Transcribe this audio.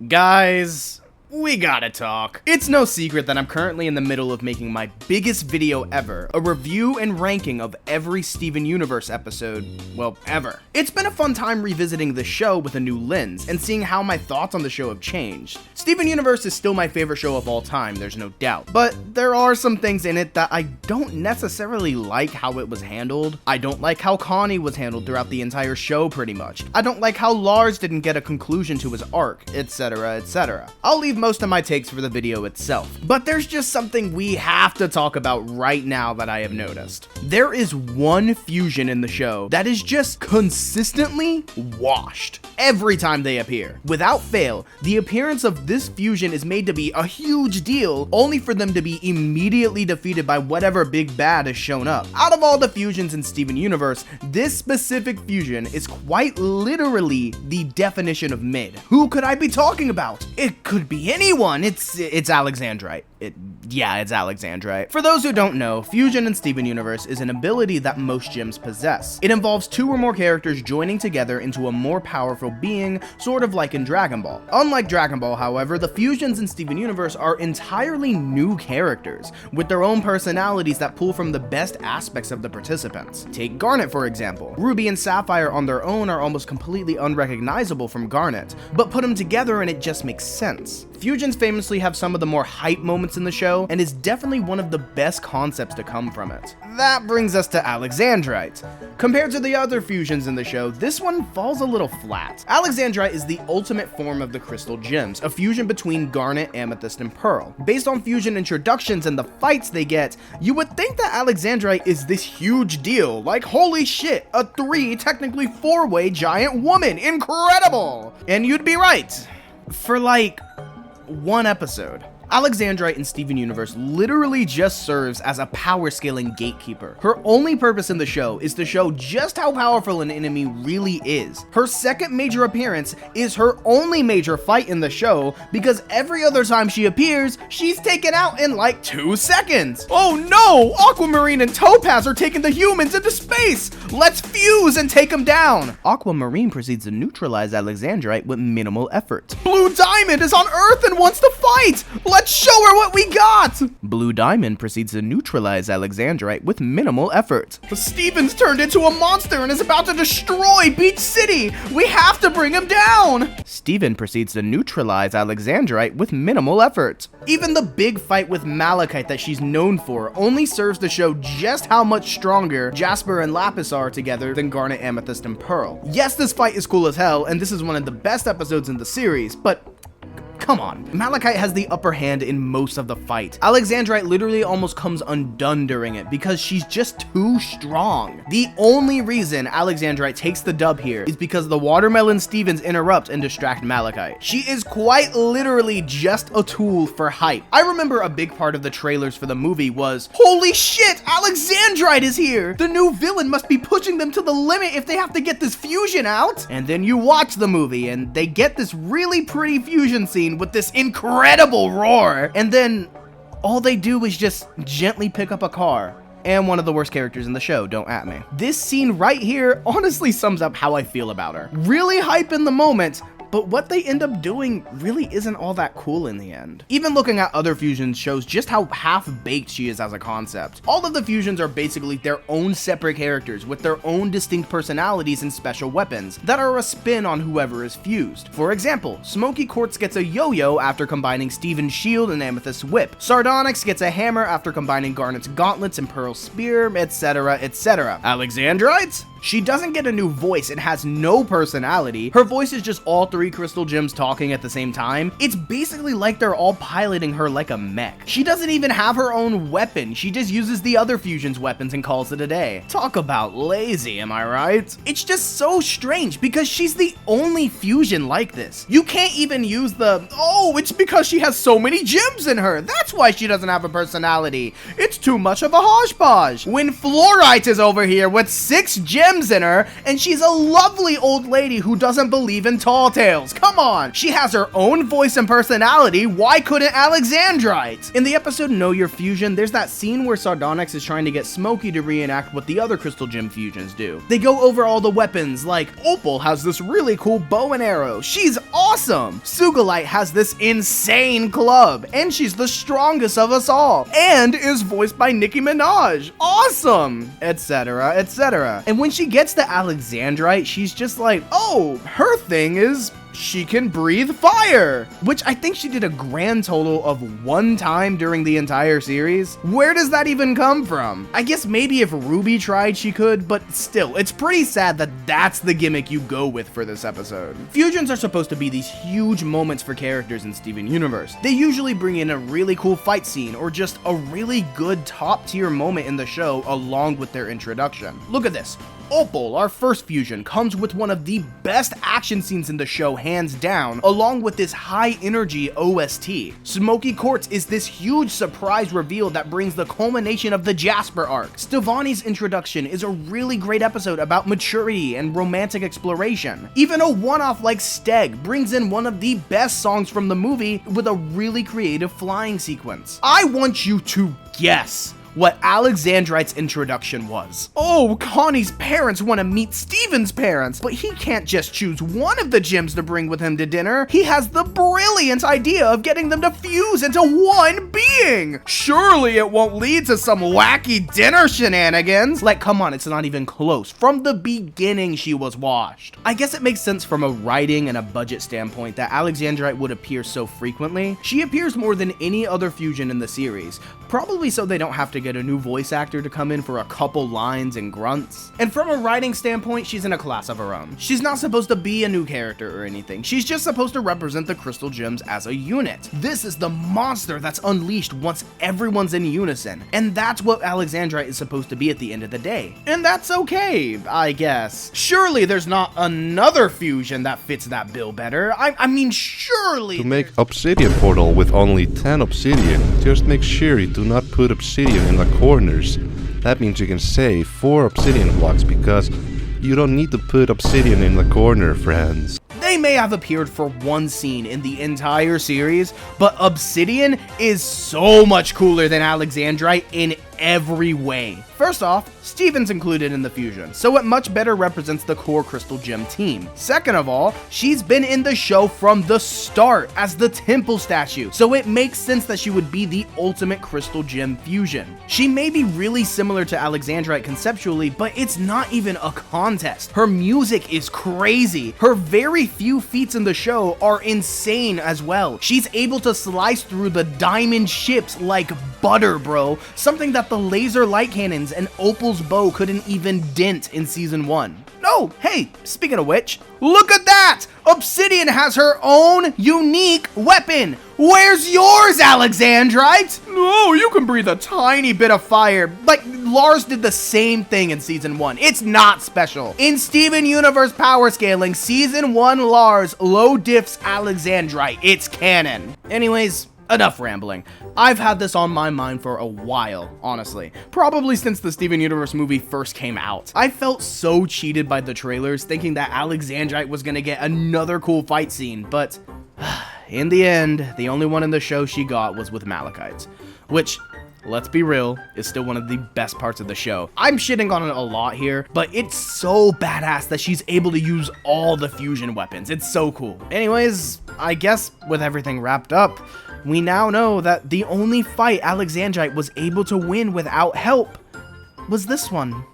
Guys, we gotta talk. It's no secret that I'm currently in the middle of making my biggest video ever, a review and ranking of every Steven Universe episode, well, ever. It's been a fun time revisiting the show with a new lens, and seeing how my thoughts on the show have changed. Steven Universe is still my favorite show of all time, there's no doubt, but there are some things in it that I don't necessarily like how it was handled. I don't like how Connie was handled throughout the entire show pretty much. I don't like how Lars didn't get a conclusion to his arc, etc, etc. I'll leave most of my takes for the video itself, but there's just something we have to talk about right now that I have noticed. There is one fusion in the show that is just consistently washed every time they appear. Without fail, the appearance of this fusion is made to be a huge deal, only for them to be immediately defeated by whatever big bad has shown up. Out of all the fusions in Steven Universe, this specific fusion is quite literally the definition of mid. Who could I be talking about? It could be anyone. It's Alexandrite. It's Alexandrite. For those who don't know, fusion in Steven Universe is an ability that most gyms possess. It involves two or more characters joining together into a more powerful being, sort of like in Dragon Ball. Unlike Dragon Ball, however, the fusions in Steven Universe are entirely new characters, with their own personalities that pull from the best aspects of the participants. Take Garnet, for example. Ruby and Sapphire on their own are almost completely unrecognizable from Garnet, but put them together and it just makes sense. Fusions famously have some of the more hype moments in the show, and is definitely one of the best concepts to come from it. That brings us to Alexandrite. Compared to the other fusions in the show, this one falls a little flat. Alexandrite is the ultimate form of the Crystal Gems, a fusion between Garnet, Amethyst, and Pearl. Based on fusion introductions and the fights they get, you would think that Alexandrite is this huge deal, like holy shit, a technically four-way giant woman, incredible! And you'd be right, for like one episode. Alexandrite in Steven Universe literally just serves as a power scaling gatekeeper. Her only purpose in the show is to show just how powerful an enemy really is. Her second major appearance is her only major fight in the show, because every other time she appears, she's taken out in like 2 seconds. Oh no! Aquamarine and Topaz are taking the humans into space! Let's fuse and take them down! Aquamarine proceeds to neutralize Alexandrite with minimal effort. Blue Diamond is on Earth and wants to fight! Let's show her what we got! Blue Diamond proceeds to neutralize Alexandrite with minimal effort. Steven's turned into a monster and is about to destroy Beach City! We have to bring him down! Steven proceeds to neutralize Alexandrite with minimal effort. Even the big fight with Malachite that she's known for only serves to show just how much stronger Jasper and Lapis are together than Garnet, Amethyst, and Pearl. Yes, this fight is cool as hell, and this is one of the best episodes in the series, but come on, Malachite has the upper hand in most of the fight. Alexandrite literally almost comes undone during it because she's just too strong. The only reason Alexandrite takes the dub here is because the Watermelon Stevens interrupt and distract Malachite. She is quite literally just a tool for hype. I remember a big part of the trailers for the movie was, holy shit, Alexandrite is here! The new villain must be pushing them to the limit if they have to get this fusion out! And then you watch the movie and they get this really pretty fusion scene with this incredible roar, and then all they do is just gently pick up a car. And one of the worst characters in the show, don't at me. This scene right here honestly sums up how I feel about her. Really hype in the moment, but what they end up doing really isn't all that cool in the end. Even looking at other fusions shows just how half-baked she is as a concept. All of the fusions are basically their own separate characters with their own distinct personalities and special weapons that are a spin on whoever is fused. For example, Smoky Quartz gets a yo-yo after combining Steven's shield and Amethyst's whip. Sardonyx gets a hammer after combining Garnet's gauntlets and Pearl's spear, etc, etc. Alexandrite? She doesn't get a new voice and has no personality. Her voice is just all 3 crystal gems talking at the same time. It's basically like they're all piloting her like a mech. She doesn't even have her own weapon. She just uses the other fusion's weapons and calls it a day. Talk about lazy, am I right? It's just so strange because she's the only fusion like this. You can't even use the, oh, it's because she has so many gems in her. That's why she doesn't have a personality. It's too much of a hodgepodge. When Fluorite is over here with 6 gems gems in her, and she's a lovely old lady who doesn't believe in tall tales. Come on! She has her own voice and personality. Why couldn't Alexandrite? In the episode Know Your Fusion, there's that scene where Sardonyx is trying to get Smokey to reenact what the other Crystal Gem fusions do. They go over all the weapons, like Opal has this really cool bow and arrow. She's awesome! Sugalite has this insane club, and she's the strongest of us all, and is voiced by Nicki Minaj. Awesome! Etc, etc. And when she gets to Alexandrite, she's just like, oh, her thing is she can breathe fire, which I think she did a grand total of 1 time during the entire series. Where does that even come from? I guess maybe if Ruby tried she could, but still, it's pretty sad that that's the gimmick you go with for this episode. Fusions are supposed to be these huge moments for characters in Steven Universe. They usually bring in a really cool fight scene or just a really good top tier moment in the show along with their introduction. Look at this. Opal, our first fusion, comes with one of the best action scenes in the show hands down, along with this high energy OST. Smoky Quartz is this huge surprise reveal that brings the culmination of the Jasper arc. Stevani's introduction is a really great episode about maturity and romantic exploration. Even a one-off like Steg brings in one of the best songs from the movie with a really creative flying sequence. I want you to guess what Alexandrite's introduction was. Oh, Connie's parents want to meet Steven's parents, but he can't just choose one of the gems to bring with him to dinner. He has the brilliant idea of getting them to fuse into one being. Surely it won't lead to some wacky dinner shenanigans. Like, come on, it's not even close. From the beginning, she was washed. I guess it makes sense from a writing and a budget standpoint that Alexandrite would appear so frequently. She appears more than any other fusion in the series, probably so they don't have to get a new voice actor to come in for a couple lines and grunts. And from a writing standpoint, she's in a class of her own. She's not supposed to be a new character or anything. She's just supposed to represent the Crystal Gems as a unit. This is the monster that's unleashed once everyone's in unison. And that's what Alexandrite is supposed to be at the end of the day. And that's okay, I guess. Surely there's not another fusion that fits that bill better. I mean, surely. To make Obsidian Portal with only 10 obsidian, just make sure you do not put obsidian in the corners. That means you can save 4 obsidian blocks because you don't need to put obsidian in the corner, friends. They may have appeared for one scene in the entire series, but Obsidian is so much cooler than Alexandrite in every way. First off, Steven's included in the fusion, so it much better represents the core Crystal Gem team. Second of all, she's been in the show from the start as the temple statue, so it makes sense that she would be the ultimate Crystal Gem fusion. She may be really similar to Alexandrite conceptually, but it's not even a contest. Her music is crazy. Her very few feats in the show are insane as well. She's able to slice through the diamond ships like butter, bro. Something that the laser light cannons and Opal's bow couldn't even dent in season 1. No, hey, speaking of which, look at that! Obsidian has her own unique weapon. Where's yours, Alexandrite? No, you can breathe a tiny bit of fire. Like, Lars did the same thing in season 1. It's not special. In Steven Universe power scaling, season 1 Lars low diffs Alexandrite. It's canon. Anyways, enough rambling. I've had this on my mind for a while, honestly. Probably since the Steven Universe movie first came out. I felt so cheated by the trailers, thinking that Alexandrite was gonna get another cool fight scene, but in the end, the only one in the show she got was with Malachite, which, let's be real, is still one of the best parts of the show. I'm shitting on it a lot here, but it's so badass that she's able to use all the fusion weapons. It's so cool. Anyways, I guess with everything wrapped up, we now know that the only fight Alexandrite was able to win without help was this one.